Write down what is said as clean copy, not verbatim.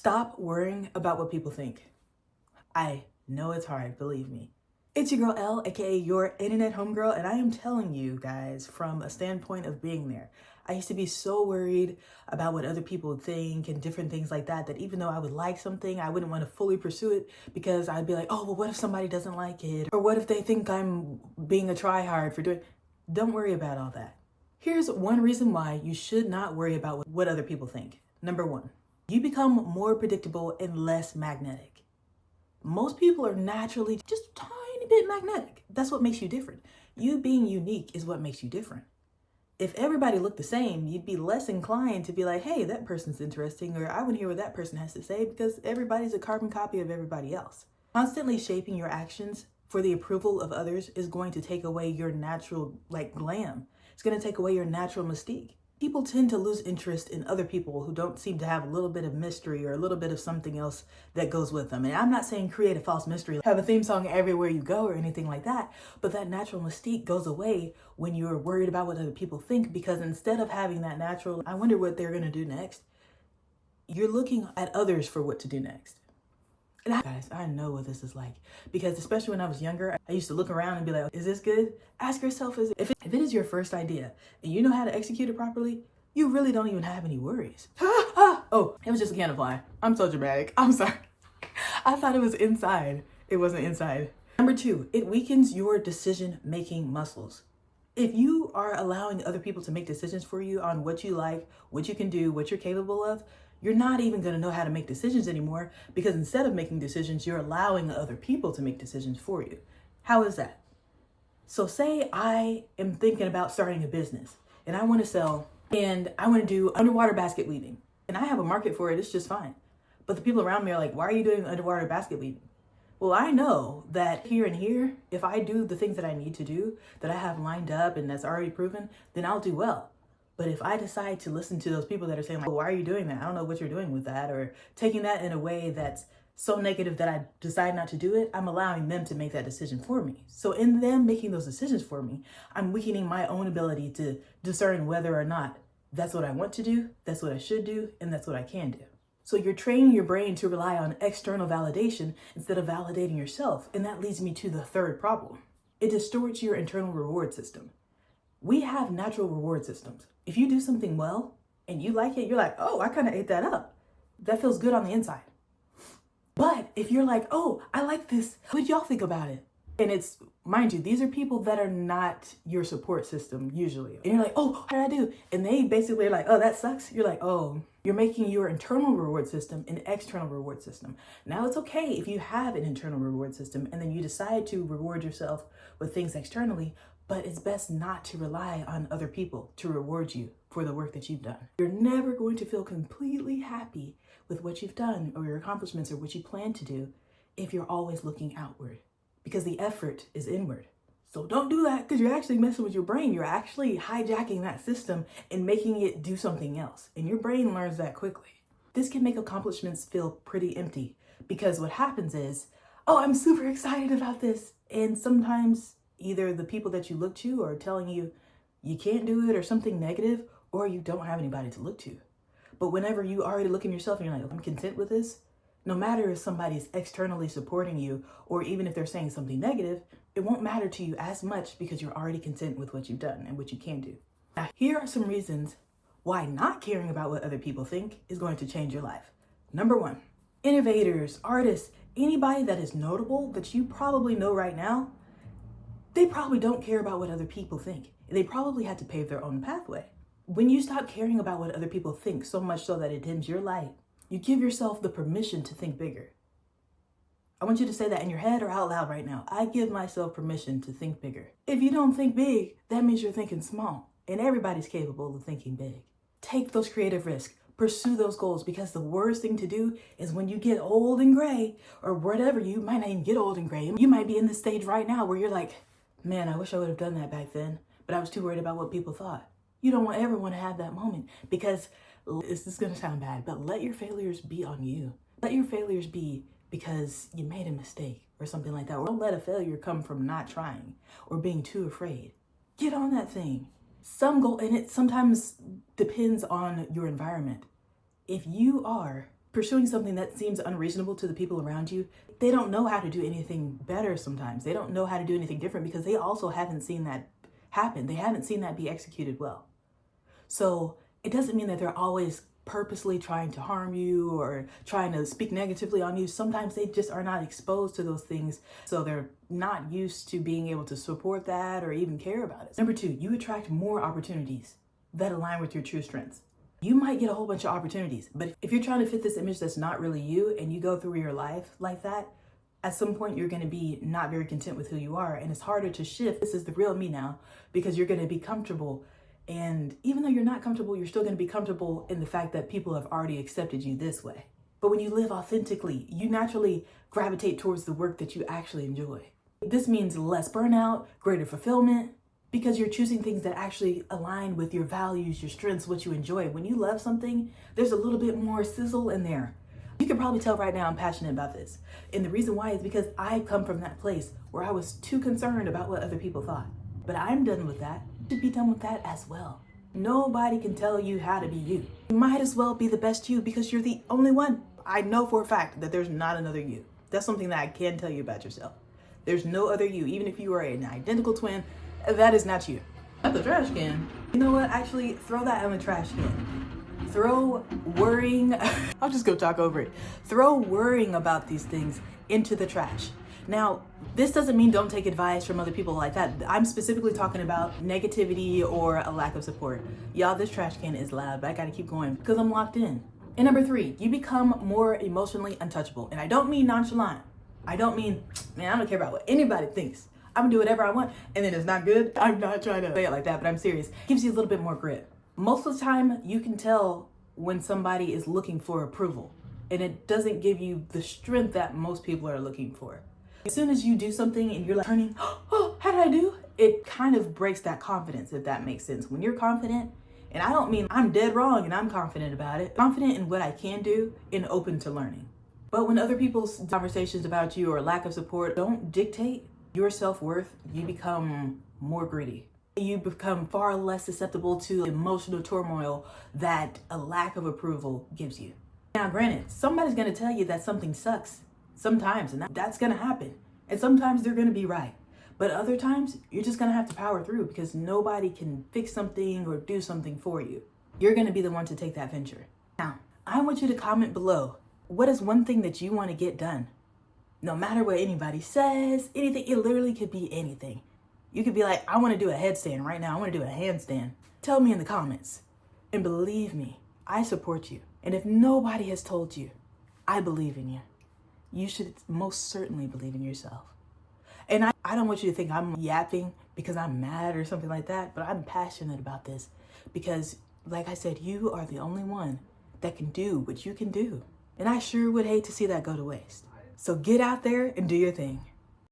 Stop worrying about what people think. I know it's hard, believe me. It's your girl Elle, aka your internet homegirl, and I am telling you guys from a standpoint of being there. I used to be so worried about what other people would think and different things like that, that even though I would like something, I wouldn't want to fully pursue it because I'd be like, oh, well, what if somebody doesn't like it? Or what if they think I'm being a tryhard for doing. Don't worry about all that. Here's one reason why you should not worry about what other people think. Number one, you become more predictable and less magnetic. Most people are naturally just a tiny bit magnetic. That's what makes you different. You being unique is what makes you different. If everybody looked the same, you'd be less inclined to be like, hey, that person's interesting, or I want to hear what that person has to say, because everybody's a carbon copy of everybody else. Constantly shaping your actions for the approval of others is going to take away your natural, glam. It's going to take away your natural mystique. People tend to lose interest in other people who don't seem to have a little bit of mystery or a little bit of something else that goes with them. And I'm not saying create a false mystery, have a theme song everywhere you go or anything like that, but that natural mystique goes away when you're worried about what other people think, because instead of having that natural, I wonder what they're going to do next, you're looking at others for what to do next. And guys, I know what this is like, because especially when I was younger, I used to look around and be like, is this good? Ask yourself, if it is your first idea and you know how to execute it properly, you really don't even have any worries. Oh, it was just a can of fly. I'm so dramatic. I'm sorry. I thought it was inside. It wasn't inside. Number two, it weakens your decision-making muscles. If you are allowing other people to make decisions for you on what you like, what you can do, what you're capable of, you're not even going to know how to make decisions anymore, because instead of making decisions, you're allowing other people to make decisions for you. How is that? So say I am thinking about starting a business and I want to sell and I want to do underwater basket weaving, and I have a market for it. It's just fine. But the people around me are like, why are you doing underwater basket weaving? Well, I know that here and here, if I do the things that I need to do, that I have lined up and that's already proven, then I'll do well. But if I decide to listen to those people that are saying, like, why are you doing that? I don't know what you're doing with that, or taking that in a way that's so negative that I decide not to do it, I'm allowing them to make that decision for me. So in them making those decisions for me, I'm weakening my own ability to discern whether or not that's what I want to do, that's what I should do, and that's what I can do. So you're training your brain to rely on external validation instead of validating yourself. And that leads me to the third problem. It distorts your internal reward system. We have natural reward systems. If you do something well and you like it, you're like, oh, I kind of ate that up. That feels good on the inside. But if you're like, oh, I like this, what do y'all think about it? And it's, mind you, these are people that are not your support system usually. And you're like, oh, what did I do? And they basically are like, oh, that sucks. You're like, oh, you're making your internal reward system an external reward system. Now it's okay if you have an internal reward system and then you decide to reward yourself with things externally, but it's best not to rely on other people to reward you for the work that you've done. You're never going to feel completely happy with what you've done or your accomplishments or what you plan to do if you're always looking outward, because the effort is inward. So don't do that, because you're actually messing with your brain. You're actually hijacking that system and making it do something else. And your brain learns that quickly. This can make accomplishments feel pretty empty, because what happens is, oh, I'm super excited about this. And sometimes either the people that you look to are telling you you can't do it or something negative, or you don't have anybody to look to. But whenever you already look in yourself and you're like, I'm content with this, no matter if somebody's externally supporting you or even if they're saying something negative, it won't matter to you as much because you're already content with what you've done and what you can do. Now, here are some reasons why not caring about what other people think is going to change your life. Number one, innovators, artists, anybody that is notable that you probably know right now, they probably don't care about what other people think. They probably had to pave their own pathway. When you stop caring about what other people think so much so that it dims your light, you give yourself the permission to think bigger. I want you to say that in your head or out loud right now. I give myself permission to think bigger. If you don't think big, that means you're thinking small, and everybody's capable of thinking big. Take those creative risks. Pursue those goals, because the worst thing to do is when you get old and gray, or whatever, you might not even get old and gray. You might be in the stage right now where you're like, man, I wish I would have done that back then, but I was too worried about what people thought. You don't ever want to have that moment, because this is going to sound bad, but let your failures be on you. Let your failures be because you made a mistake or something like that. Or don't let a failure come from not trying or being too afraid. Get on that thing. And it sometimes depends on your environment. If you are pursuing something that seems unreasonable to the people around you, they don't know how to do anything better sometimes. They don't know how to do anything different because they also haven't seen that happen. They haven't seen that be executed well. So it doesn't mean that they're always purposely trying to harm you or trying to speak negatively on you. Sometimes they just are not exposed to those things, so they're not used to being able to support that or even care about it. Number 2, you attract more opportunities that align with your true strengths. You might get a whole bunch of opportunities, but if you're trying to fit this image that's not really you and you go through your life like that, at some point you're going to be not very content with who you are, and it's harder to shift. This is the real me now, because you're going to be comfortable. And even though you're not comfortable, you're still going to be comfortable in the fact that people have already accepted you this way. But when you live authentically, you naturally gravitate towards the work that you actually enjoy. This means less burnout, greater fulfillment, because you're choosing things that actually align with your values, your strengths, what you enjoy. When you love something, there's a little bit more sizzle in there. You can probably tell right now I'm passionate about this. And the reason why is because I come from that place where I was too concerned about what other people thought. But I'm done with that. You should be done with that as well. Nobody can tell you how to be you. You might as well be the best you because you're the only one. I know for a fact that there's not another you. That's something that I can tell you about yourself. There's no other you. Even if you are an identical twin, that is not you. At the trash can. You know what? Actually, throw that in the trash can. Throw worrying, I'll just go talk over it. Throw worrying about these things into the trash. Now, this doesn't mean don't take advice from other people like that. I'm specifically talking about negativity or a lack of support. Y'all, this trash can is loud, but I gotta keep going because I'm locked in. And number 3, you become more emotionally untouchable. And I don't mean nonchalant. I don't mean, man, I don't care about what anybody thinks. I'm gonna do whatever I want, and then it's not good. I'm not trying to say it like that, but I'm serious. Gives you a little bit more grit. Most of the time, you can tell when somebody is looking for approval, and it doesn't give you the strength that most people are looking for. As soon as you do something and you're like turning, oh, how did I do? It kind of breaks that confidence, if that makes sense. When you're confident, and I don't mean I'm dead wrong and I'm confident about it, confident in what I can do and open to learning. But when other people's conversations about you or lack of support don't dictate your self-worth, you become more gritty. You become far less susceptible to emotional turmoil that a lack of approval gives you. Now, granted, somebody's going to tell you that something sucks sometimes, and that's going to happen. And sometimes they're going to be right. But other times, you're just going to have to power through because nobody can fix something or do something for you. You're going to be the one to take that venture. Now, I want you to comment below. What is one thing that you want to get done? No matter what anybody says, anything, it literally could be anything. You could be like, I want to do a headstand right now. I want to do a handstand. Tell me in the comments. And believe me, I support you. And if nobody has told you, I believe in you. You should most certainly believe in yourself. And I don't want you to think I'm yapping because I'm mad or something like that, but I'm passionate about this because, like I said, you are the only one that can do what you can do. And I sure would hate to see that go to waste. So get out there and do your thing.